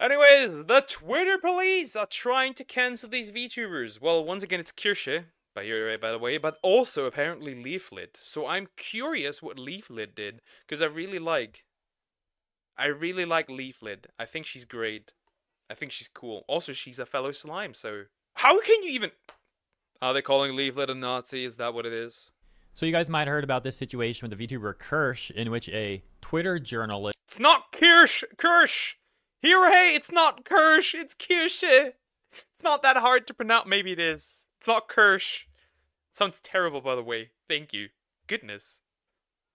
Anyways, the Twitter police are trying to cancel these VTubers. Well, once again, it's Kirsche, by the way, but also apparently Leaflet. So I'm curious what Leaflet did, because I really like Leaflet. I think she's great. I think she's cool. Also, she's a fellow slime, so how can you even... Are they calling Leaflet a Nazi? Is that what it is? So you guys might have heard about this situation with the VTuber Kirsch, in which a Twitter journalist... It's not Kirsch! Hey, it's not Kirsch, it's Kirsche! It's not that hard to pronounce. Maybe it is. It's not Kirsch. It sounds terrible, by the way. Thank you. Goodness.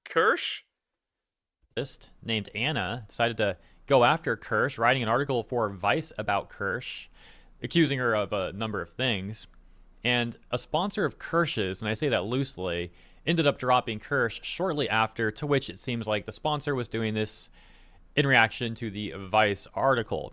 Kirsch? named Anna decided to go after Kirsch, writing an article for Vice about Kirsch, accusing her of a number of things. And a sponsor of Kirsch's, and I say that loosely, ended up dropping Kirsch shortly after, to which it seems like the sponsor was doing this in reaction to the Vice article.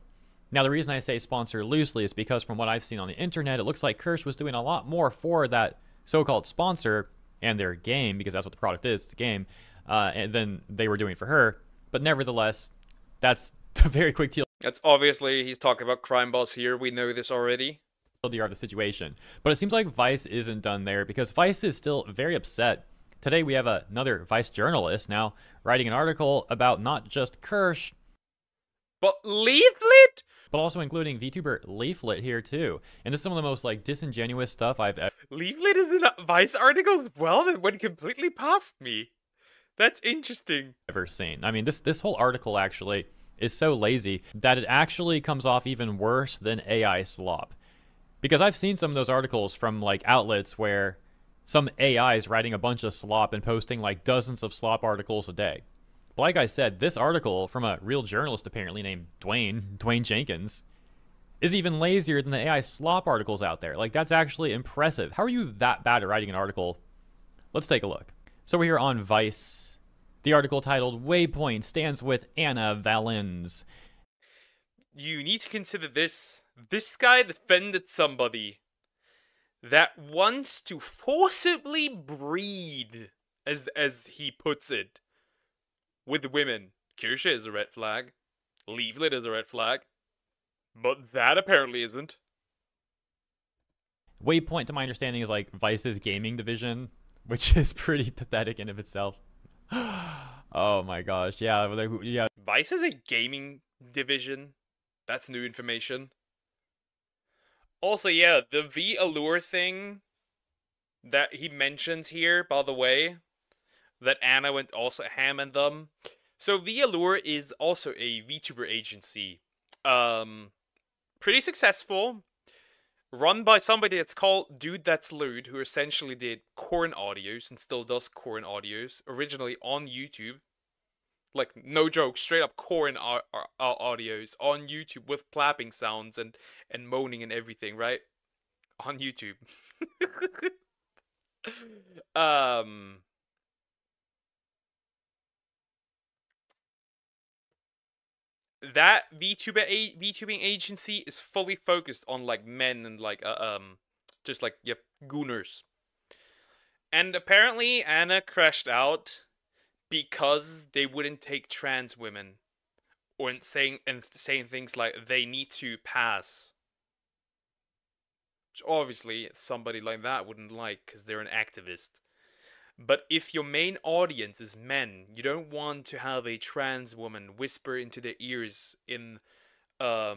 Now, the reason I say sponsor loosely is because from what I've seen on the internet, it looks like Kirsch was doing a lot more for that so-called sponsor and their game, because that's what the product is, it's a game, and then they were doing for her. But nevertheless, that's the very quick deal. That's obviously, he's talking about Crime Boss here. We know this already. Of the situation. But it seems like Vice isn't done there, because Vice is still very upset. Today we have another Vice journalist now writing an article about not just Kirsch, but Leaflet? But also including VTuber Leaflet here too. And this is some of the most like disingenuous stuff I've ever... Leaflet is in a Vice article as well? That went completely past me. That's interesting. Ever seen. I mean, this whole article actually is so lazy that it actually comes off even worse than AI slop. Because I've seen some of those articles from like outlets where some AI is writing a bunch of slop and posting like dozens of slop articles a day. But like I said, this article from a real journalist apparently named Dwayne Jenkins, is even lazier than the AI slop articles out there. Like, that's actually impressive. How are you that bad at writing an article? Let's take a look. So we're here on Vice. The article titled "Waypoint Stands with Anna Valens." You need to consider this. This guy defended somebody that wants to forcibly breed, as he puts it, with women. Kirsche is a red flag. Leaflet is a red flag. But that apparently isn't. Waypoint, to my understanding, is like Vice's gaming division, which is pretty pathetic in of itself. Oh my gosh, yeah. Vice is a gaming division? That's new information. Also, yeah, the V-Allure thing that he mentions here, by the way, that Anna went also ham in them. So V-Allure is also a VTuber agency. Pretty successful. Run by somebody that's called Dude That's Lewd, who essentially did Corn audios and still does Corn audios, originally on YouTube. Like, no joke, straight up Corn audios on YouTube with clapping sounds and moaning and everything, right? On YouTube. That VTubing agency is fully focused on like men and like just like gooners. And apparently Anna crashed out because they wouldn't take trans women, or saying things like they need to pass. Which obviously somebody like that wouldn't like, because they're an activist. But if your main audience is men, you don't want to have a trans woman whisper into their ears in, I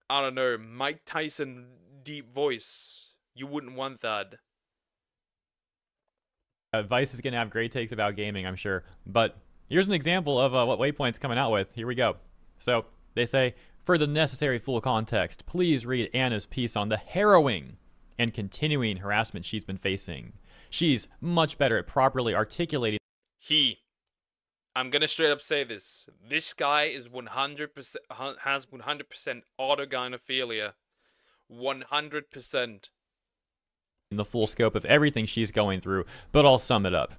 don't know, Mike Tyson deep voice. You wouldn't want that. Vice is going to have great takes about gaming, I'm sure. But here's an example of what Waypoint's coming out with. Here we go. So they say, for the necessary full context, please read Anna's piece on the harrowing and continuing harassment she's been facing. She's much better at properly articulating. I'm gonna straight up say this. This guy is 100%, has 100% autogynephilia. 100%. The full scope of everything she's going through, but I'll sum it up.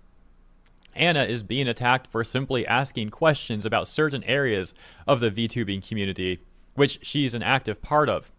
Anna is being attacked for simply asking questions about certain areas of the VTubing community, which she's an active part of.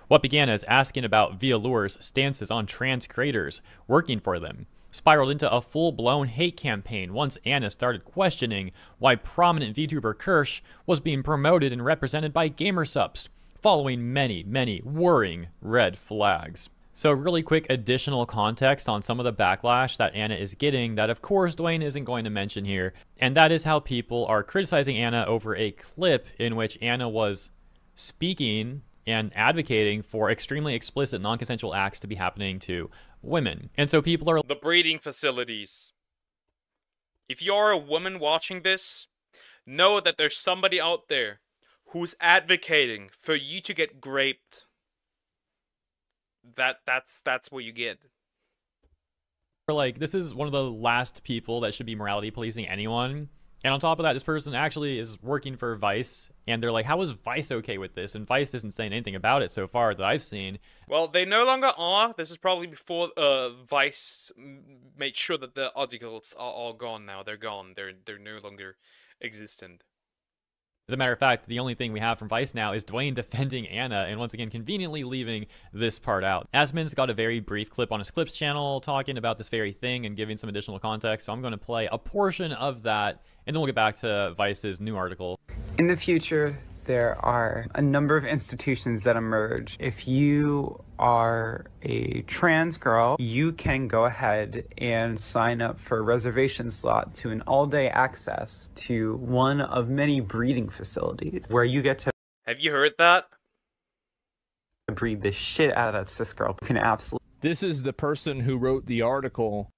What began as asking about V-Allure's stances on trans creators working for them spiraled into a full-blown hate campaign once Anna started questioning why prominent VTuber Kirsch was being promoted and represented by gamer subs, following many, many worrying red flags. So really quick additional context on some of the backlash that Anna is getting that of course Dwayne isn't going to mention here, and that is how people are criticizing Anna over a clip in which Anna was speaking and advocating for extremely explicit non-consensual acts to be happening to women. And so people are the breeding facilities. If you're a woman watching this, know that there's somebody out there who's advocating for you to get raped. That's what you get. Like, this is one of the last people that should be morality policing anyone. And on top of that, this person actually is working for Vice, and they're like, how is Vice okay with this? And Vice isn't saying anything about it so far that I've seen. Well, they no longer are. This is probably before Vice made sure that the articles are all gone now. They're gone. They're no longer existent. As a matter of fact, the only thing we have from Vice now is Dwayne defending Anna, and once again, conveniently leaving this part out. Asmon's got a very brief clip on his Clips channel talking about this very thing and giving some additional context, so I'm going to play a portion of that, and then we'll get back to Vice's new article. In the future, there are a number of institutions that emerge. If you are a trans girl, you can go ahead and sign up for a reservation slot to an all-day access to one of many breeding facilities where you get to Have you heard that? breed the shit out of that cis girl. You can absolutely. This is the person who wrote the article.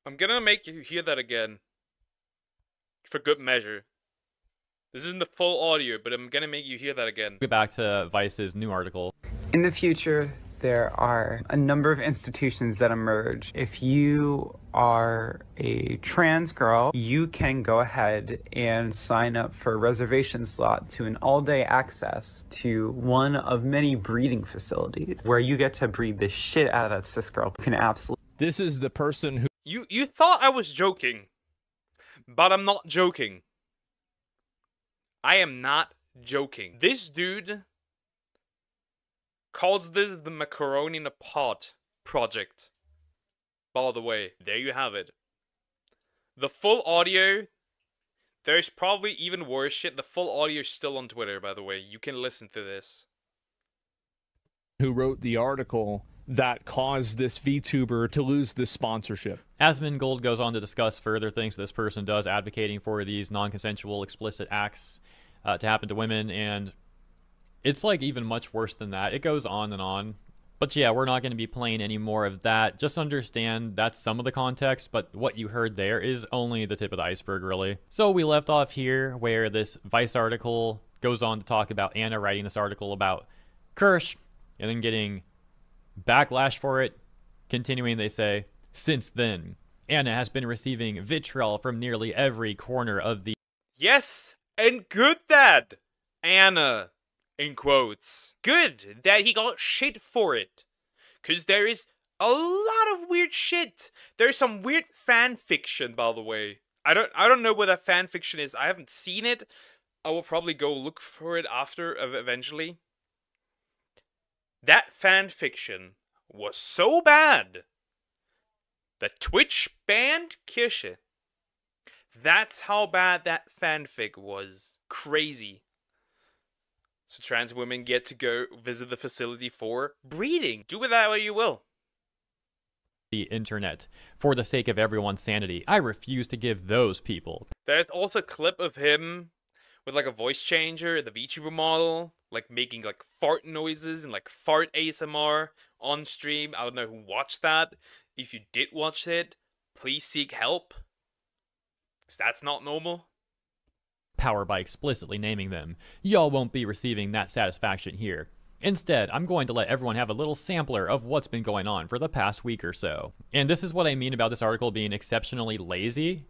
I'm gonna make you hear that again. For good measure. This isn't the full audio, but I'm gonna make you hear that again. Get back to Vice's new article. In the future, there are a number of institutions that emerge. If you are a trans girl, you can go ahead and sign up for a reservation slot to an all-day access to one of many breeding facilities where you get to breed the shit out of that cis girl. You can absolutely. This is the person who... You thought I was joking. But I'm not joking. I am not joking. This dude calls this the Macaroni in a Pot project. By the way, there you have it. The full audio, there's probably even worse shit. The full audio is still on Twitter, by the way. You can listen to this. Who wrote the article that caused this VTuber to lose this sponsorship. Asmongold goes on to discuss further things this person does advocating for these non-consensual explicit acts to happen to women, and it's like even much worse than that. It goes on and on. But yeah, we're not going to be playing any more of that. Just understand that's some of the context, but what you heard there is only the tip of the iceberg, really. So we left off here where this Vice article goes on to talk about Anna writing this article about Kirsch and then getting backlash for it. Continuing, they say, since then, Anna has been receiving vitriol from nearly every corner of the... Yes, and good that Anna, in quotes, good that he got shit for it. Cause there is a lot of weird shit. There's some weird fan fiction, by the way. I don't know what that fan fiction is. I haven't seen it. I will probably go look for it after, eventually. That fan fiction was so bad that Twitch banned Kirsche. That's how bad that fanfic was. Crazy. So trans women get to go visit the facility for breeding. Do with that what you will. The internet. For the sake of everyone's sanity, I refuse to give those people... There's also a clip of him with like a voice changer, the VTuber model, like making like fart noises and like fart ASMR on stream. I don't know who watched that. If you did watch it, please seek help. Because that's not normal. Power by explicitly naming them. Y'all won't be receiving that satisfaction here. Instead, I'm going to let everyone have a little sampler of what's been going on for the past week or so. And this is what I mean about this article being exceptionally lazy.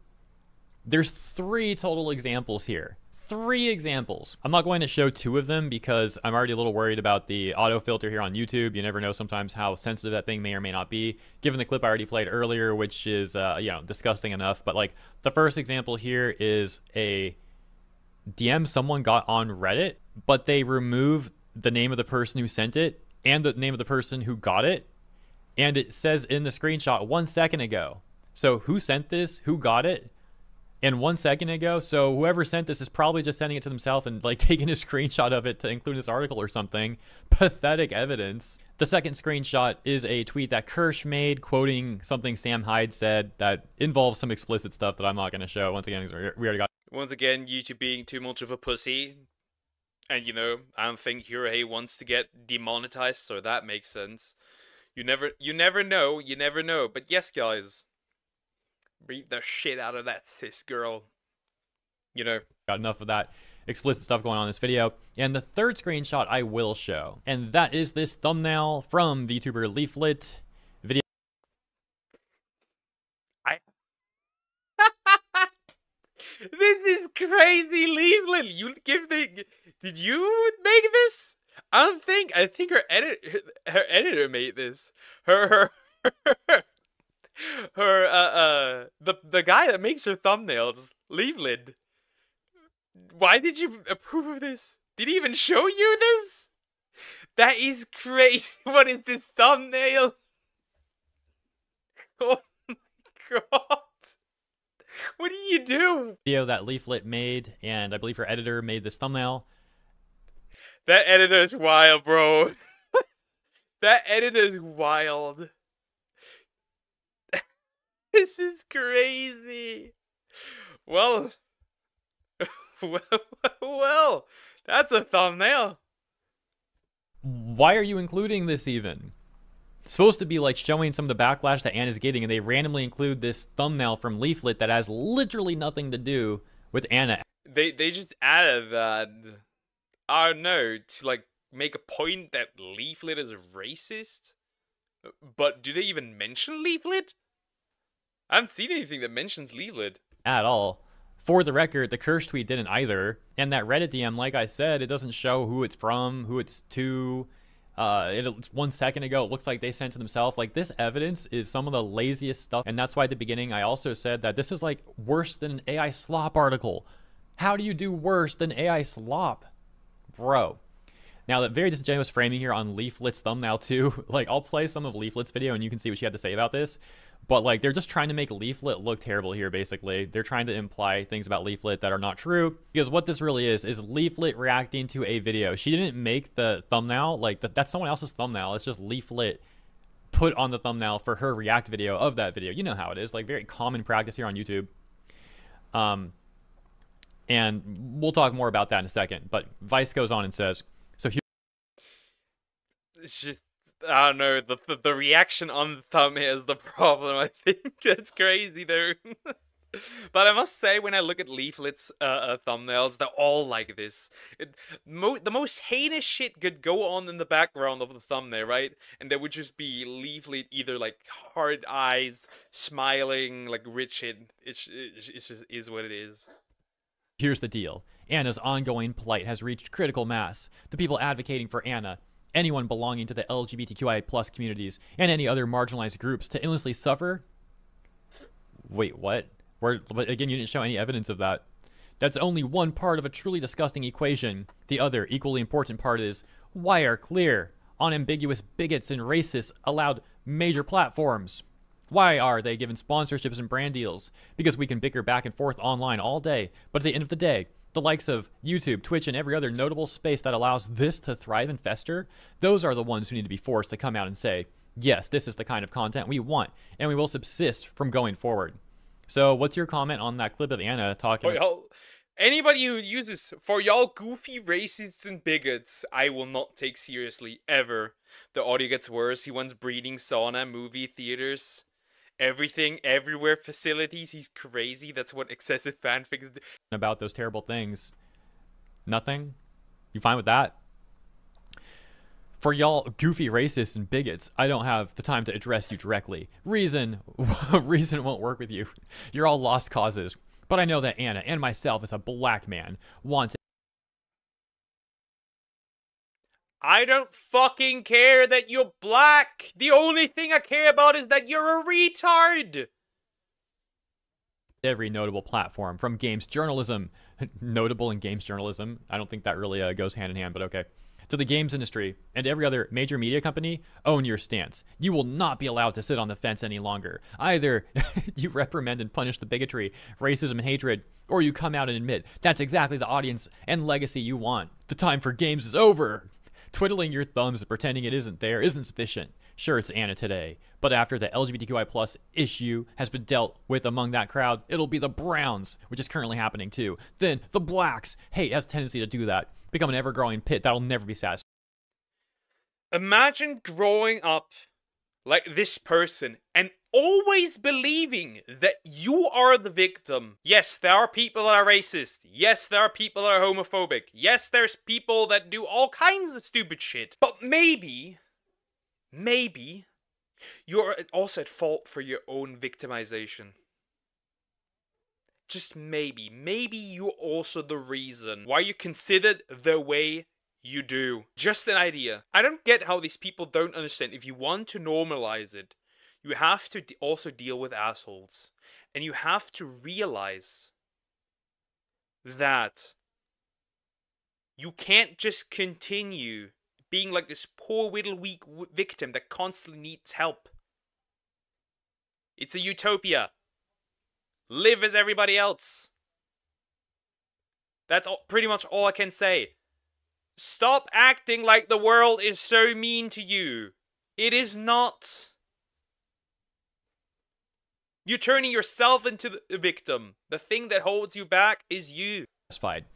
There's 3 total examples here. 3 examples. I'm not going to show 2 of them because I'm already a little worried about the autofilter here on YouTube. You never know sometimes how sensitive that thing may or may not be. Given the clip I already played earlier, which is, disgusting enough. But like, the first example here is a DM someone got on Reddit, but they removed the name of the person who sent it and the name of the person who got it. And it says in the screenshot 1 second ago. So who sent this? Who got it? And 1 second ago. So whoever sent this is probably just sending it to themselves and like taking a screenshot of it to include this article or something. Pathetic evidence. The second screenshot is a tweet that Kirsch made quoting something Sam Hyde said that involves some explicit stuff that I'm not going to show. Once again, we already got. Once again, YouTube being too much of a pussy. And, you know, I don't think Hei wants to get demonetized, so that makes sense. You never know. But yes, guys, beat the shit out of that cis girl. You know. Got enough of that explicit stuff going on in this video. And the third screenshot I will show. And that is this thumbnail from VTuber Leaflet video. This is crazy, Leaflet. You give the... Did you make this? I think her editor made this. The guy that makes her thumbnails, Leaflet. Why did you approve of this? Did he even show you this? That is crazy. What is this thumbnail? Oh my god. What do you do? Video that Leaflet made, and I believe her editor made this thumbnail. That editor's wild, bro. That editor's wild. This is crazy. Well, well, that's a thumbnail. Why are you including this even? It's supposed to be like showing some of the backlash that Anna's getting, and they randomly include this thumbnail from Leaflet that has literally nothing to do with Anna. They just added that, I don't know, to like make a point that Leaflet is racist. But do they even mention Leaflet? I haven't seen anything that mentions Leaflet at all. For the record, the Kirsch tweet didn't either. And that Reddit DM, like I said, it doesn't show who it's from, who it's to. It's 1 second ago. It looks like they sent it to themselves. Like, this evidence is some of the laziest stuff. And that's why at the beginning I also said that this is like worse than an AI slop article. How do you do worse than AI slop? Bro. Now, that very disingenuous framing here on Leaflet's thumbnail too. Like, I'll play some of Leaflet's video and you can see what she had to say about this. But like, they're just trying to make Leaflet look terrible here, basically. They're trying to imply things about Leaflet that are not true. Because what this really is Leaflet reacting to a video. She didn't make the thumbnail. Like, that's someone else's thumbnail. It's just Leaflet put on the thumbnail for her react video of that video. You know how it is. Like, very common practice here on YouTube. And we'll talk more about that in a second. But Vice goes on and says, so here... It's just... I don't know, the reaction on the thumbnail is the problem, I think. That's crazy, though. But I must say, when I look at Leaflet's thumbnails, they're all like this. The most heinous shit could go on in the background of the thumbnail, right? And there would just be Leaflet either, like, hard eyes, smiling, like, rich shit. It just is what it is. Here's the deal. Anna's ongoing plight has reached critical mass. The people advocating for Anna, anyone belonging to the LGBTQI+ communities, and any other marginalized groups to endlessly suffer? Wait, what? But again, you didn't show any evidence of that. That's only one part of a truly disgusting equation. The other, equally important part is, why are clear, unambiguous bigots and racists allowed major platforms? Why are they given sponsorships and brand deals? Because we can bicker back and forth online all day, but at the end of the day, the likes of YouTube, Twitch, and every other notable space that allows this to thrive and fester, those are the ones who need to be forced to come out and say, yes, this is the kind of content we want, and we will subsist from going forward. So what's your comment on that clip of Anna talking about... Anybody who uses, for y'all goofy racists and bigots, I will not take seriously, ever. The audio gets worse. He wants breeding sauna, movie theaters, everything, everywhere facilities. He's crazy. That's what excessive fanfics do. About those terrible things. Nothing? You fine with that? For y'all goofy racists and bigots, I don't have the time to address you directly. Reason won't work with you. You're all lost causes. But I know that Anna and myself as a black man wants... I don't fucking care that you're black. The only thing I care about is that you're a retard. Every notable platform, from games journalism, notable in games journalism, I don't think that really goes hand in hand, but okay, To the games industry and every other major media company, own your stance. You will not be allowed to sit on the fence any longer. Either you reprimand and punish the bigotry, racism, and hatred, or you come out and admit that's exactly the audience and legacy you want. The time for games is over. Twiddling your thumbs and pretending it isn't there isn't sufficient. Sure, it's Anna today, but after the LGBTQI+ issue has been dealt with among that crowd, it'll be the Browns, which is currently happening too. Then the Blacks. Hate has a tendency to do that. Become an ever-growing pit that'll never be satisfied. Imagine growing up like this person and always believing that you are the victim. Yes, there are people that are racist. Yes, there are people that are homophobic. Yes, there's people that do all kinds of stupid shit. But maybe you're also at fault for your own victimization. Just maybe you're also the reason why you considered the way you do. Just an idea. I don't get how these people don't understand. If you want to normalize it, you have to also deal with assholes. And you have to realize that you can't just continue being like this poor little weak victim that constantly needs help. It's a utopia. Live as everybody else. That's pretty much all I can say. Stop acting like the world is so mean to you. It is not. You're turning yourself into the victim. The thing that holds you back is you.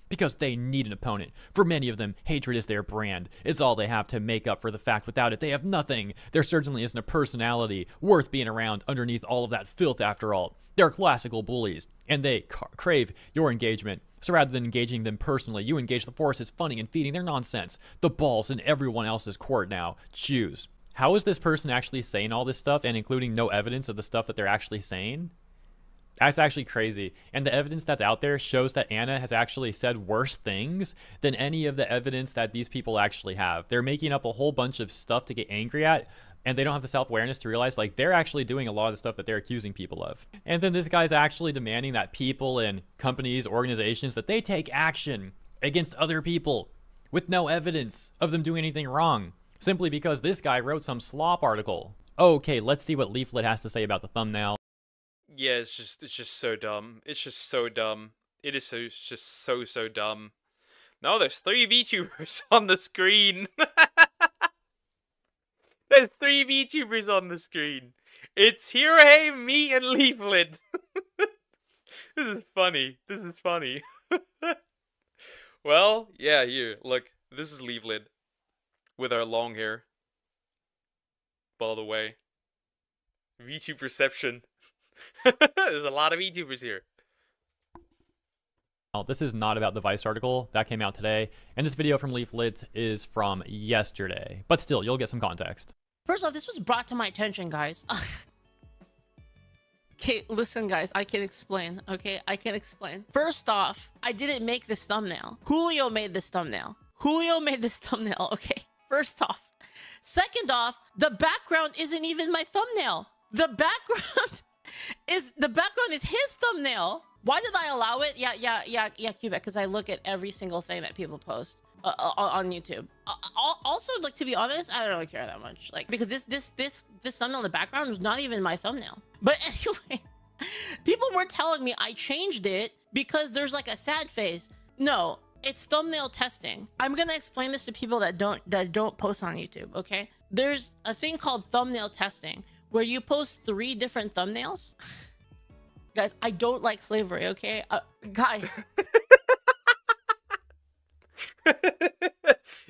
Because they need an opponent. For many of them, hatred is their brand. It's all they have to make up for the fact without it they have nothing. There certainly isn't a personality worth being around underneath all of that filth after all. They're classical bullies, and they crave your engagement. So rather than engaging them personally, you engage the forces funding and feeding their nonsense. The ball's in everyone else's court now. Choose. How is this person actually saying all this stuff and including no evidence of the stuff that they're actually saying? That's actually crazy. And the evidence that's out there shows that Anna has actually said worse things than any of the evidence that these people actually have. They're making up a whole bunch of stuff to get angry at, and they don't have the self-awareness to realize like they're actually doing a lot of the stuff that they're accusing people of. And then this guy's actually demanding that people and companies, organizations, that they take action against other people with no evidence of them doing anything wrong, simply because this guy wrote some slop article. Okay, let's see what Leaflet has to say about the thumbnail. Yeah, it's just so dumb. It's just so dumb. It is just so dumb. No, there's 3 VTubers on the screen. There's 3 VTubers on the screen. It's Hei, me, and Leaflet. This is funny. This is funny. Well, yeah, here, look. This is Leaflet. With our long hair. By the way. VTube perception. There's a lot of VTubers here. This is not about the Vice article that came out today, and this video from Leaflet is from yesterday. But still, you'll get some context. First off, this was brought to my attention, guys. Okay, listen, guys, I can explain, okay? I can explain. First off, I didn't make this thumbnail. Julio made this thumbnail. Julio made this thumbnail, okay? First off. Second off, the background isn't even my thumbnail. The background is his thumbnail. Why did I allow it? Yeah, Quebec, because I look at every single thing that people post on YouTube. Also, like, to be honest, I don't really care that much. Like, because this thumbnail in the background was not even my thumbnail. But anyway, people were telling me I changed it because there's like a sad face. No, it's thumbnail testing. I'm gonna explain this to people that don't post on YouTube. Okay, there's a thing called thumbnail testing where you post 3 different thumbnails. Guys, I don't like slavery, okay? Guys.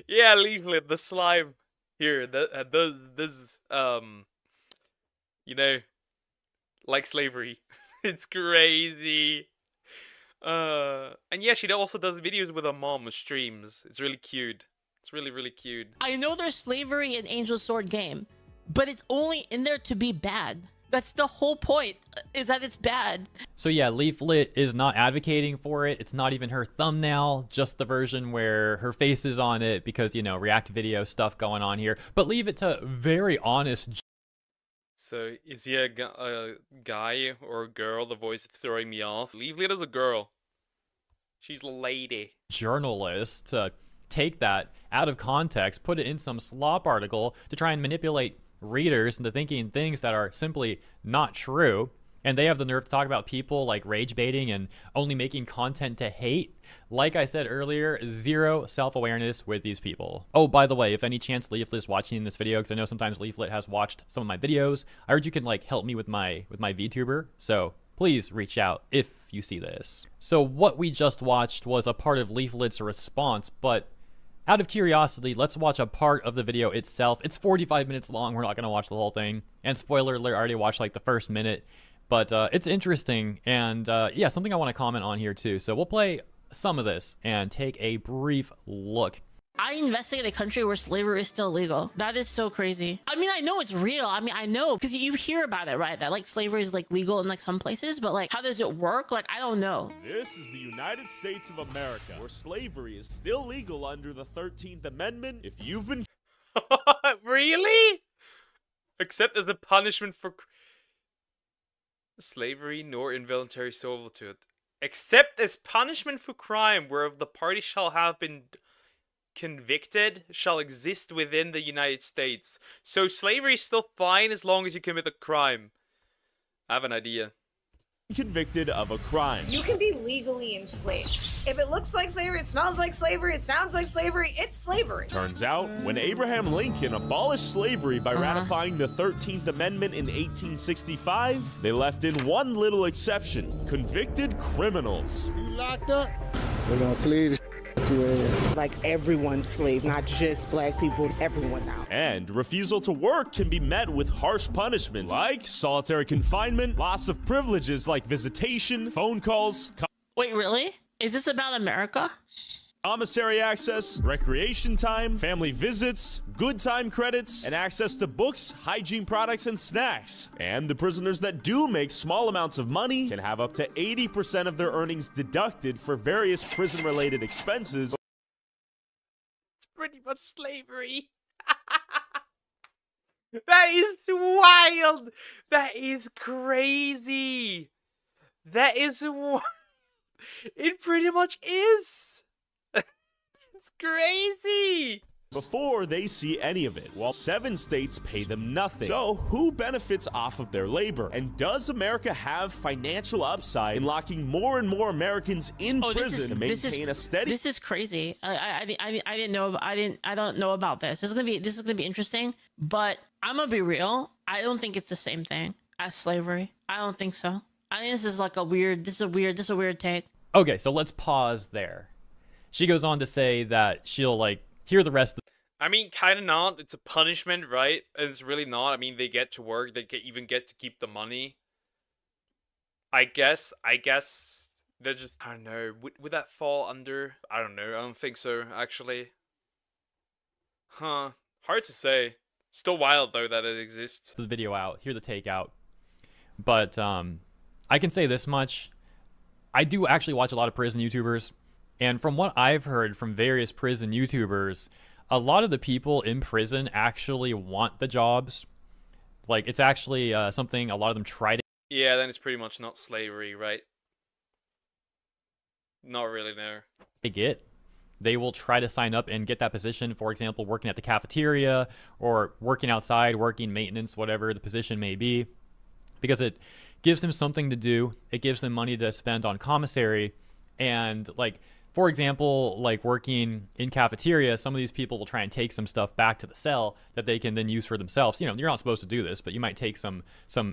Yeah, Leaflet, the slime here that does you know, like slavery. It's crazy. And yeah, she also does videos with her mom, streams. It's really cute. It's really cute. I know there's slavery in Angel Sword game, but it's only in there to be bad. That's the whole point, is that it's bad. So yeah, Leaflet is not advocating for it. It's not even her thumbnail, just the version where her face is on it because, you know, React video stuff going on here. But leave it to very honest. So is he a guy or a girl? The voice is throwing me off. Leaflet is a girl. She's a lady. Journalist to take that out of context, put it in some slop article to try and manipulate readers into thinking things that are simply not true. And they have the nerve to talk about people like rage baiting and only making content to hate. Like I said earlier, zero self-awareness with these people. Oh, by the way, if any chance Leaflet is watching this video, because I know sometimes Leaflet has watched some of my videos, I heard you can like help me with my VTuber. So please reach out if you see this. So what we just watched was a part of Leaflet's response, but out of curiosity, let's watch a part of the video itself. It's 45 minutes long. We're not going to watch the whole thing. And spoiler alert, I already watched like the first minute. But it's interesting, and yeah, something I want to comment on here too. So we'll play some of this and take a brief look. I investigate a country where slavery is still legal. That is so crazy. I mean, I know it's real. I mean, I know because you hear about it, right? That like slavery is like legal in like some places, but like how does it work? Like, I don't know. This is the United States of America, where slavery is still legal under the 13th Amendment. If you've been... Really? Except as a punishment for slavery nor involuntary servitude. Except as punishment for crime whereof the party shall have been convicted shall exist within the United States. So slavery is still fine as long as you commit a crime. I have an idea. Convicted of a crime. You can be legally enslaved. If it looks like slavery, it smells like slavery, it sounds like slavery, it's slavery. Turns out, when Abraham Lincoln abolished slavery by ratifying the 13th Amendment in 1865, they left in one little exception: convicted criminals. You locked up? They're gonna slay the to ass. Like everyone's slave, not just black people, everyone now. And refusal to work can be met with harsh punishments like solitary confinement, loss of privileges like visitation, phone calls, Wait, really? Is this about America? commissary access, recreation time, family visits, good time credits, and access to books, hygiene products, and snacks. And the prisoners that do make small amounts of money can have up to 80% of their earnings deducted for various prison-related expenses. It's pretty much slavery. That is wild. That is crazy. That is wild. It pretty much is. It's crazy. Before they see any of it, while 7 states pay them nothing. So who benefits off of their labor? And does America have financial upside in locking more and more Americans in prison to maintain a steady? This is crazy. I didn't know. I don't know about this. This is gonna be interesting. But I'm gonna be real. I don't think it's the same thing as slavery. I don't think so. I think this is like a weird. This is a weird take. Okay, so let's pause there. She goes on to say that she'll like hear the rest of I mean, kind of not. It's a punishment, right? And it's really not. I mean, they get to work. They even get to keep the money. I guess they're just, I don't know. Would that fall under? I don't know. I don't think so, actually. Huh. Hard to say. Still wild, though, that it exists. the video out, hear the take out. But I can say this much. I do actually watch a lot of prison YouTubers. And from what I've heard from various prison YouTubers, a lot of the people in prison actually want the jobs. Like, it's actually something a lot of them try to Yeah, then it's pretty much not slavery, right? Not really, no. get. They will try to sign up and get that position, for example, working at the cafeteria or working outside, working maintenance, whatever the position may be, because it gives them something to do. It gives them money to spend on commissary. And, like, for example, like working in cafeteria, some of these people will try and take some stuff back to the cell that they can then use for themselves. You know, you're not supposed to do this, but you might take some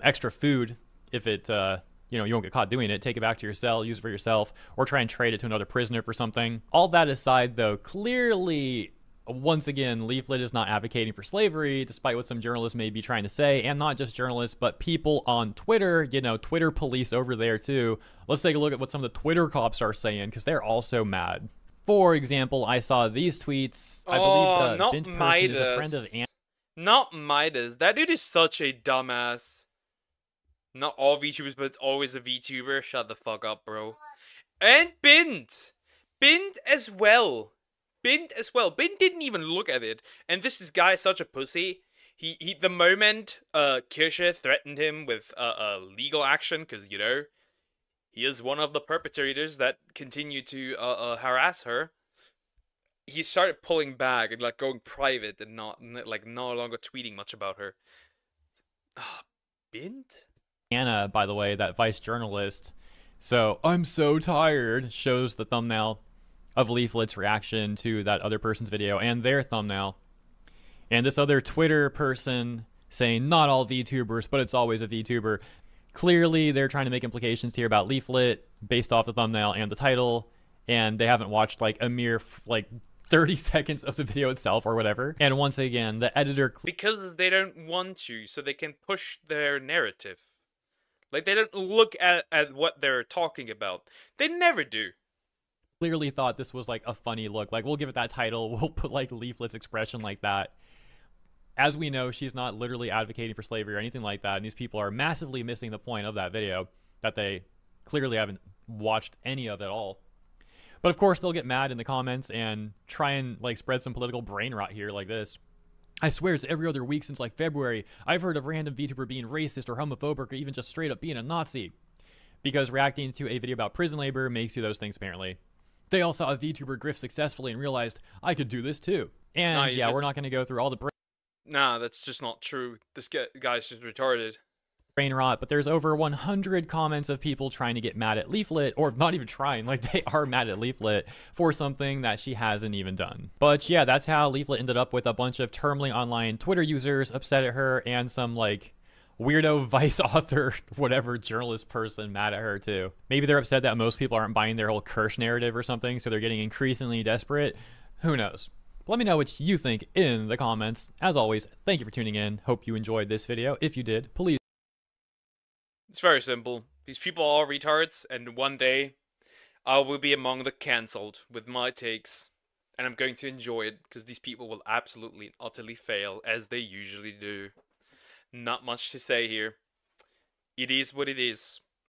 extra food if it, you know, you won't get caught doing it. Take it back to your cell, use it for yourself, or try and trade it to another prisoner for something. All that aside, though, clearly, once again, Leaflet is not advocating for slavery, despite what some journalists may be trying to say, and not just journalists, but people on Twitter, you know, Twitter police over there too. Let's take a look at what some of the Twitter cops are saying, because they're also mad. For example, I saw these tweets. I believe the bent person is a friend of Anna. Not Midas. That dude is such a dumbass. Not all VTubers, but it's always a VTuber. Shut the fuck up, bro. And Bint. Bint as well. Bint didn't even look at it. And this guy is such a pussy. He the moment Kirsche threatened him with legal action, because, you know, he is one of the perpetrators that continue to harass her. he started pulling back and like going private and not like no longer tweeting much about her. Bint? Anna, by the way, that Vice journalist. So, I'm so tired, shows the thumbnail of Leaflet's reaction to that other person's video and their thumbnail. And this other Twitter person saying, not all VTubers, but it's always a VTuber. Clearly, they're trying to make implications here about Leaflet based off the thumbnail and the title, and they haven't watched like a mere like 30 seconds of the video itself or whatever. And once again, the editor... Because they don't want to, so they can push their narrative. Like, they don't look at what they're talking about. They never do. Clearly thought this was like a funny look. Like, we'll give it that title. We'll put like Leaflet's expression like that. As we know, she's not literally advocating for slavery or anything like that. And these people are massively missing the point of that video, that they clearly haven't watched any of at all. But of course, they'll get mad in the comments and try and like spread some political brain rot here like this. I swear it's every other week since like February. I've heard of random VTuber being racist or homophobic or even just straight up being a Nazi. Because reacting to a video about prison labor makes you those things apparently. They all saw a VTuber grift successfully and realized, I could do this too. And yeah, we're not going to go through all the nah, that's just not true. This guy's just retarded. Brain rot, but there's over 100 comments of people trying to get mad at Leaflet, or not even trying, like they are mad at Leaflet for something that she hasn't even done. But yeah, that's how Leaflet ended up with a bunch of termly online Twitter users upset at her and some like weirdo Vice author, whatever journalist person mad at her too. Maybe they're upset that most people aren't buying their whole Kirsch narrative or something, so they're getting increasingly desperate. Who knows? Let me know what you think in the comments. As always, thank you for tuning in. Hope you enjoyed this video. If you did, please. It's very simple. These people are all retards, and one day I will be among the cancelled with my takes. And I'm going to enjoy it, because these people will absolutely and utterly fail, as they usually do. Not much to say here. It is what it is.